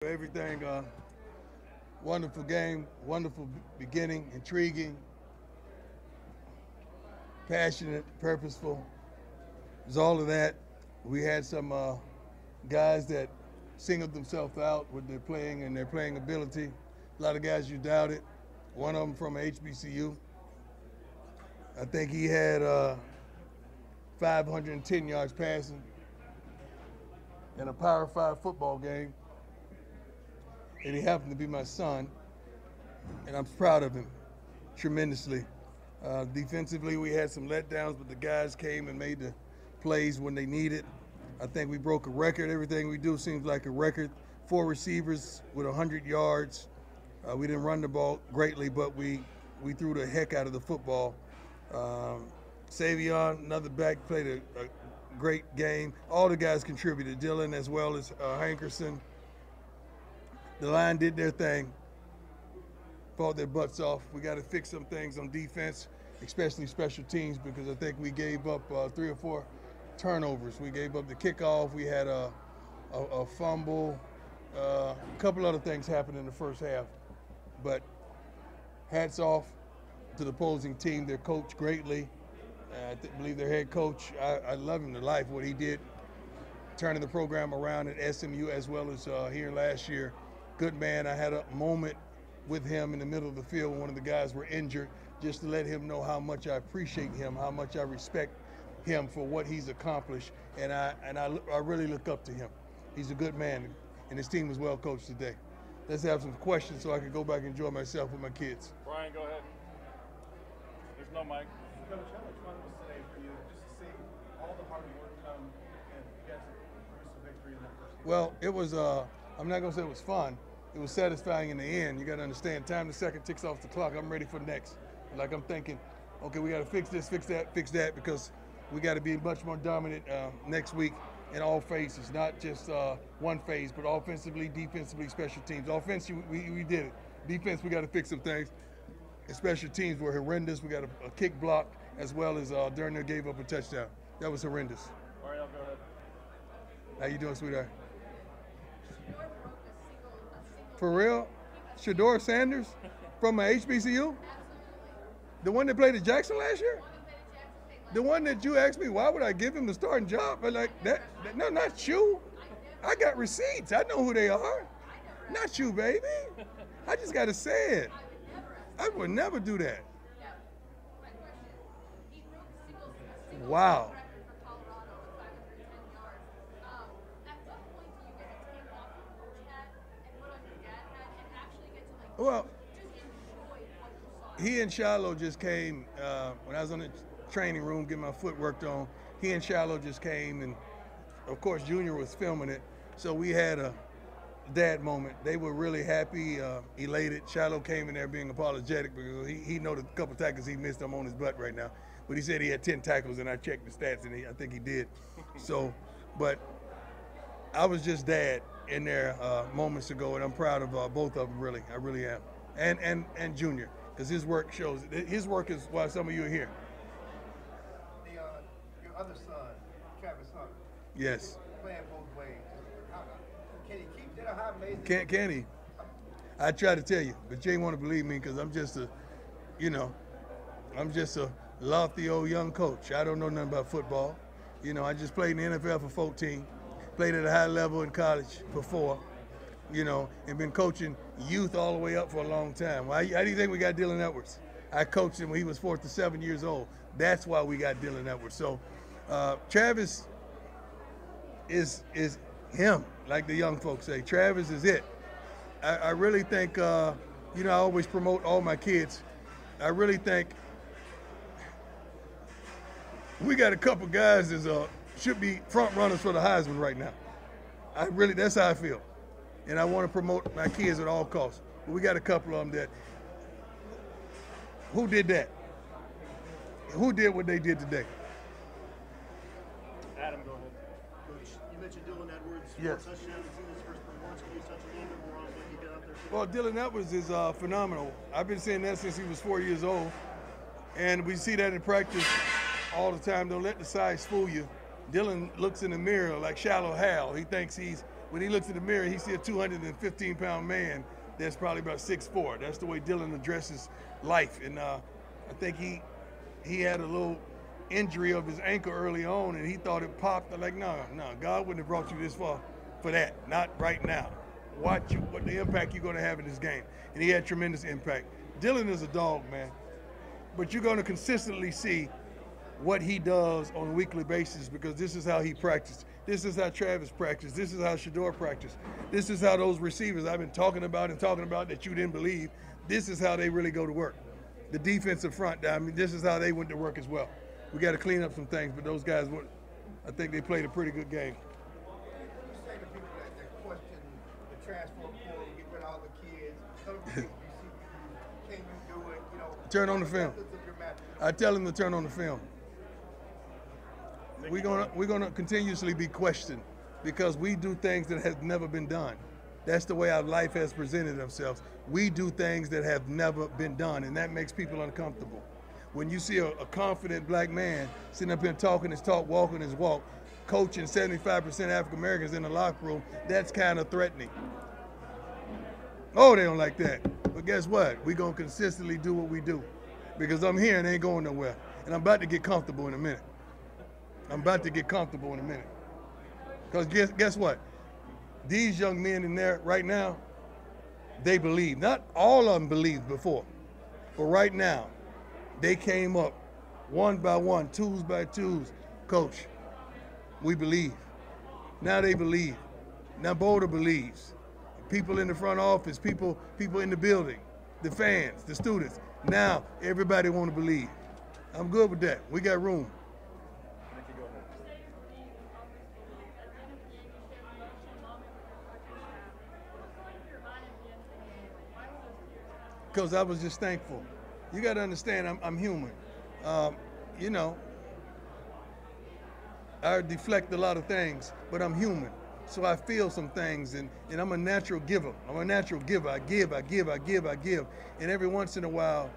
Everything, wonderful game, wonderful beginning, intriguing, passionate, purposeful. It was all of that. We had some guys that singled themselves out with their playing and their playing ability. A lot of guys you doubted. One of them from HBCU. I think he had 510 yards passing in a Power 5 football game. And he happened to be my son, and I'm proud of him tremendously. Defensively, we had some letdowns, but the guys came and made the plays when they needed. I think we broke a record. Everything we do seems like a record. 4 receivers with 100 yards. We didn't run the ball greatly, but we threw the heck out of the football. Savion, another back, played a great game. All the guys contributed, Dylan as well as Hankerson. The line did their thing, fought their butts off. We got to fix some things on defense, especially special teams, because I think we gave up 3 or 4 turnovers. We gave up the kickoff. We had a fumble. A couple other things happened in the first half. But hats off to the opposing team. They're coached greatly. I believe their head coach, I love him to life, what he did, turning the program around at SMU as well as here last year. Good man. I had a moment with him in the middle of the field when one of the guys were injured, just to let him know how much I appreciate him, how much I respect him for what he's accomplished, and I really look up to him. He's a good man, and his team was well coached today. Let's have some questions so I can go back and enjoy myself with my kids. Brian, go ahead. There's no mic. Coach, how much fun was today for you just to see all the hard work come and you guys produce a victory in that first game? Well, it was, I'm not going to say it was fun. It was satisfying in the end. You got to understand, time the second ticks off the clock. I'm ready for next. Like I'm thinking, okay, we got to fix this, fix that, because we got to be much more dominant next week in all phases, not just one phase, but offensively, defensively, special teams. Offense, we did it. Defense, we got to fix some things. And special teams were horrendous. We got a kick block, as well as Durner gave up a touchdown. That was horrendous. All right, I'll go ahead. How you doing, sweetheart? For real? Shedeur Sanders from my HBCU? The one that played at Jackson last year? The one that you asked me, why would I give him the starting job? But like that no, not you. I got receipts. I know who they are. Not you, baby. I just got to say it. I would never do that. Wow. Well, he and Shiloh just came when I was in the training room getting my foot worked on. He and Shiloh just came, and of course Junior was filming it, so we had a dad moment. They were really happy, elated. Shiloh came in there being apologetic because he know the couple tackles he missed. I'm on his butt right now, but he said he had 10 tackles, and I checked the stats, and I think he did. So, but I was just dad in there moments ago, and I'm proud of both of them, really. I really am. And Junior, because his work shows. His work is why some of you are here. Your other son, Travis Hunter. Yes. Playing both ways. Can he keep that? How amazing? Can he? I try to tell you, but you ain't want to believe me because I'm just a lofty old young coach. I don't know nothing about football. I just played in the NFL for 14. Played at a high level in college for 4, and been coaching youth all the way up for a long time. How do you think we got Dylan Edwards? I coached him when he was 4 to 7 years old. That's why we got Dylan Edwards. So Travis is him, like the young folks say. Travis is it. I really think, I always promote all my kids. I really think we got a couple guys that should be front runners for the Heisman right now. That's how I feel. And I want to promote my kids at all costs. But we got a couple of them who did that? Who did what they did today? Adam, go ahead. Coach, you mentioned Dylan Edwards. Yes. 4 touchdowns. It's in his first performance. Can you touch a little bit more on what he did out there today? Well, Dylan Edwards is phenomenal. I've been saying that since he was 4 years old. And we see that in practice all the time. Don't let the size fool you. Dylan looks in the mirror like Shallow Hal. He thinks he's when he looks in the mirror, he sees a 215-pound man that's probably about 6'4". That's the way Dylan addresses life. And I think he had a little injury of his ankle early on, and he thought it popped. I'm like, no, God wouldn't have brought you this far for that. Not right now. Watch what the impact you're going to have in this game. And he had tremendous impact. Dylan is a dog, man. But you're going to consistently see what he does on a weekly basis because this is how he practiced. This is how Travis practiced. This is how Shedeur practiced. This is how those receivers I've been talking about that you didn't believe, this is how they really go to work. The defensive front, I mean, this is how they went to work as well. We got to clean up some things, but those guys, I think they played a pretty good game. You say to people that question the transfer portal, get rid of all the kids, tell them can you do it? You know, turn on the film. I tell them to turn on the film. We're gonna continuously be questioned because we do things that have never been done. That's the way our life has presented themselves. We do things that have never been done, and that makes people uncomfortable. When you see a confident black man sitting up here talking his talk, walking his walk, coaching 75% African Americans in the locker room, that's kind of threatening. Oh, they don't like that. But guess what? We're going to consistently do what we do because I'm here and ain't going nowhere. And I'm about to get comfortable in a minute. Because guess what? These young men in there right now, they believe. Not all of them believed before. But right now, they came up one by one, twos by twos. Coach, we believe. Now they believe. Now Boulder believes. People in the front office, people in the building, the fans, the students. Now everybody want to believe. I'm good with that. We got room. Because I was just thankful. You got to understand, I'm human. You know, I deflect a lot of things, but I'm human. So I feel some things, and I'm a natural giver. I give. And every once in a while,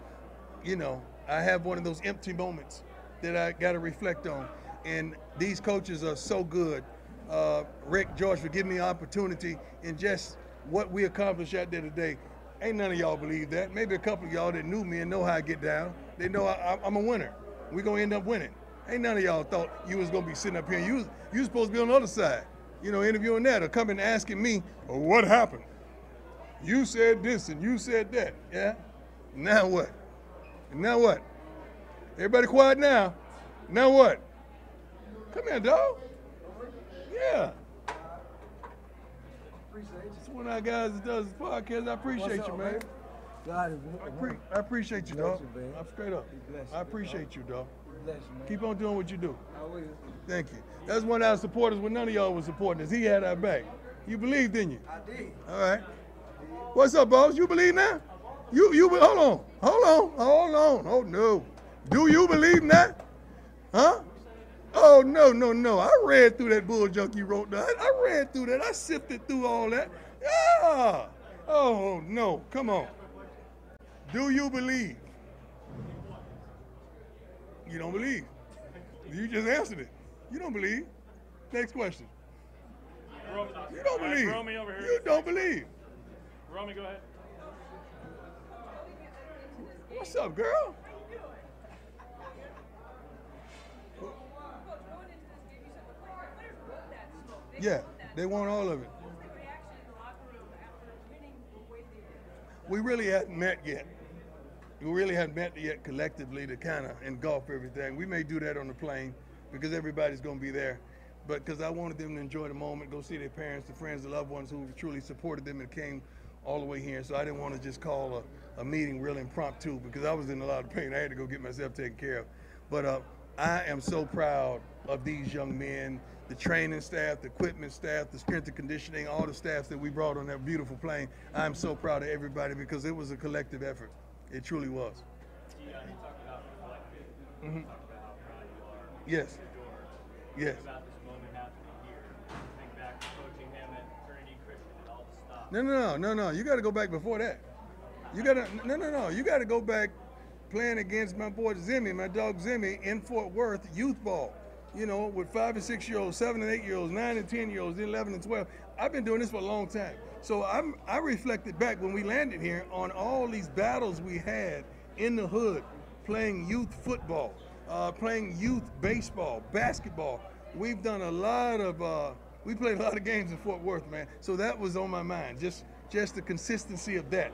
you know, I have one of those empty moments that I got to reflect on. And these coaches are so good. Rick, George, for giving me an opportunity, and just what we accomplished out there today. Ain't none of y'all believe that. Maybe a couple of y'all that knew me and know how I get down. They know I'm a winner. We're going to end up winning. Ain't none of y'all thought you was going to be sitting up here. You was supposed to be on the other side, you know, interviewing that or coming asking me, oh, what happened? You said this and you said that. Yeah? Now what? Now what? Everybody quiet now. Now what? Come here, dog. Yeah. It's one of our guys that does this podcast. I appreciate you, man. I appreciate you, dog. I'm straight up. I appreciate you, dog. Keep on doing what you do. Thank you. That's one of our supporters when none of y'all was supporting us. He had our back. You believed, didn't you? I did. All right. What's up, boss? You believe now? You hold on. Oh no. Do you believe now? Huh? Oh no. I read through that bull junk you wrote down. I read through that. I sifted through all that. Yeah. Oh no. Come on. Do you believe? You don't believe. You just answered it. You don't believe. Next question. You don't believe. Romy over here. You don't believe. Romy, go ahead. What's up, girl? Yeah, they want all of it. We really hadn't met yet. We really haven't met yet collectively to kind of engulf everything. We may do that on the plane because everybody's going to be there. But because I wanted them to enjoy the moment, go see their parents, the friends, the loved ones who truly supported them and came all the way here. So I didn't want to just call a meeting real impromptu because I was in a lot of pain. I had to go get myself taken care of. But I am so proud of these young men, the training staff, the equipment staff, the strength and conditioning, all the staffs that we brought on that beautiful plane. I'm so proud of everybody because it was a collective effort. It truly was. You talked about reflective. Mm-hmm. You talked about how proud you are. Yes. Yes. Think about this moment happening here. Think back to coaching him at Trinity Christian and all the stuff. No. You got to go back before that. You got to no. You got to go back playing against my boy Zimmy, my dog Zimmy, in Fort Worth youth ball. you know, with 5 and 6 year olds, 7 and 8 year olds, 9 and 10 year olds, 11 and 12. I've been doing this for a long time. So I reflected back when we landed here on all these battles we had in the hood, playing youth football, playing youth baseball, basketball. We've done a lot of, we played a lot of games in Fort Worth, man. So that was on my mind, just the consistency of that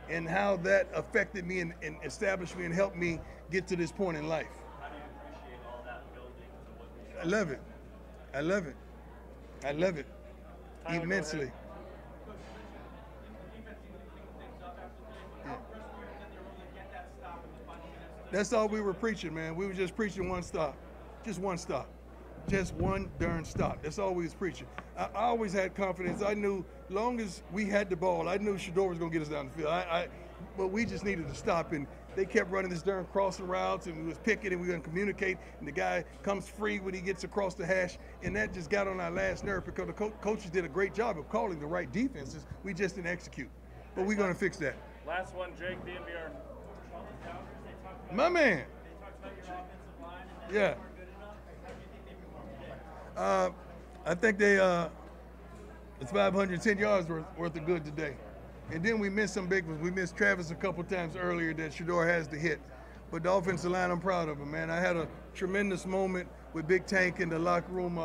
and how that affected me and established me and helped me get to this point in life. How do you appreciate all that building to what you I love it. I love it. I love it Tyler, go immensely. ahead. That's all we were preaching, man. We were just preaching one stop. Just one stop. Just one darn stop. That's all we was preaching. I always had confidence. I knew long as we had the ball, I knew Shedeur was going to get us down the field. But we just needed to stop. And they kept running this darn crossing routes, and we was picking, and we were going to communicate. And the guy comes free when he gets across the hash. And that just got on our last nerve because the coaches did a great job of calling the right defenses. We just didn't execute. But we're going to fix that. Last one, Jake, DNVR. My man. Yeah. I think they it's 510 yards worth of good today. And then we missed some big ones. We missed Travis a couple times earlier that Shedeur has to hit. But the offensive line, I'm proud of him, man. I had a tremendous moment with Big Tank in the locker room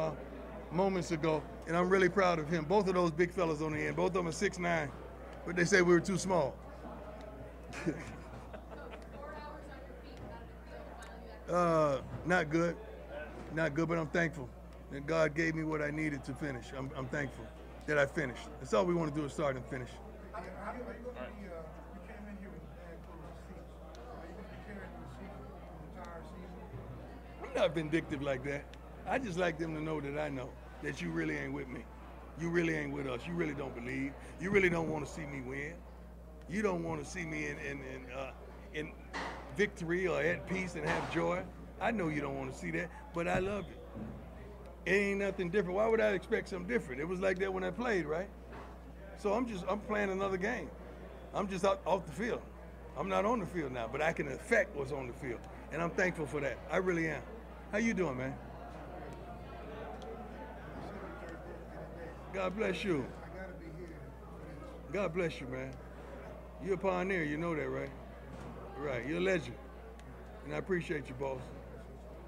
moments ago, and I'm really proud of him. Both of those big fellas on the end. Both of them are 6'9", but they say we were too small. Not good. Not good, but I'm thankful that God gave me what I needed to finish. I'm thankful that I finished. That's all we want to do is start and finish. Are you going to be, you came in here with bad for receipts. Are you going to be carrying the receipt for the entire season? I'm not vindictive like that. I just like them to know that I know that you really ain't with me. You really ain't with us. You really don't believe. You really don't want to see me win. You don't want to see me in victory or at peace and have joy. I know you don't want to see that, but I love it. It ain't nothing different. Why would I expect something different? It was like that when I played, right? So I'm playing another game. I'm just off the field. I'm not on the field now, but I can affect what's on the field, and I'm thankful for that. I really am. How you doing, man? God bless you. I got to be here for this. God bless you, man. You're a pioneer, you know that, right? Right, you're a legend. And I appreciate you, boss.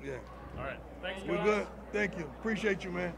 Yeah. All right. Thanks, We're guys. good. Thank you. Appreciate you, man.